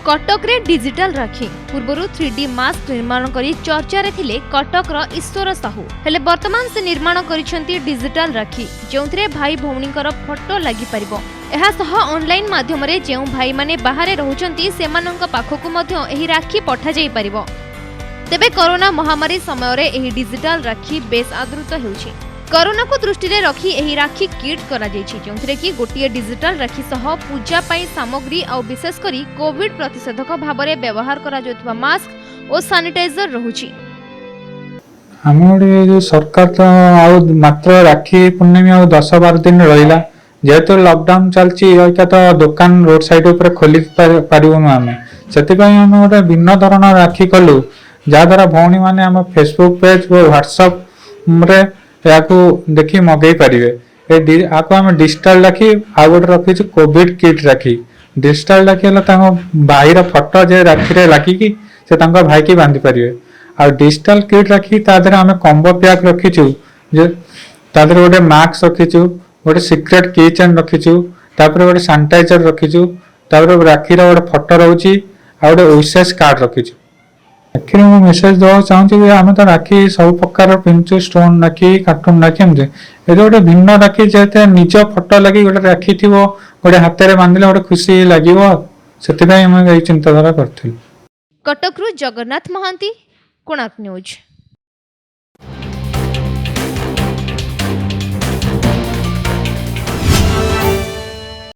कटक रे डिजिटल राखी पूर्व 3D mask निर्माण करी चर्चा रे थिले कटक रो ईश्वर साहू हेले वर्तमान से निर्माण करिसेंती डिजिटल राखी जोंथरे भाई भौणीकर फोटो लागि परिबो। एहा सह ऑनलाइन माध्यम रे जेउ भाई माने बाहरे रहउचंती सेमानंक पाखकु मध्य एही राखी पठा जाई परिबो। तेबे कोरोना महामारी समय रे एही डिजिटल राखी बेस आदृत हेउछि। कोरोना को दृष्टि रे रखी एही राखी किट करा जायछि जोंथरे कि गोटिए डिजिटल राखी सह पूजा पाई सामग्री आ विशेष करी कोविड प्रतिषेधक भाबरे व्यवहार करा जोथबा मास्क और सैनिटाइजर रहुछि। हमरे जो सरकार तो आउ मात्र राखी पूर्णिमा आउ 10-12 दिन रहिला जेहेतु लॉकडाउन चलछि ओइका तो दुकान रोड साइड ऊपर खोली पारिबो आमे सेति पई हम गोटे भिन्न धरण राखी कलु जा द्वारा भौणी माने हम फेसबुक पेज और व्हाट्सएप रे याकू देखि मगै परिवे आको हम डिजिटल राखी आ गोटे रखिछु कोविड किट राखी। डिजिटल राखी हला तांको भाई रो फोटो जे राखी रे लागी कि से तांको भाई की बांधी परिवे आ डिजिटल किट राखी ता देरा हम कॉम्बो पैक रखिछु जे ता देरा गोटे मास्क रखिछु गोटे सीक्रेट की चेन रखिछु तापर गोटे सैनिटाइजर रखिछु तापर राखी रो गोटे फोटो रहउची आ गोटे विशेष कार्ड रखिछु। आखिर मु मेसेज दो चाहूँ कि आम तो राखी सब प्रकार पिंचु स्टोन राखी कार्टून राखी एमती ये गोटे भिन्न राखी जेते निज फोटो लगी गोटे राखी थी गोटे हाथ में बांधिले गोटे खुशी लगे से चिंताधारा कर। कटक रु जगन्नाथ महांती, कोणार्क न्यूज।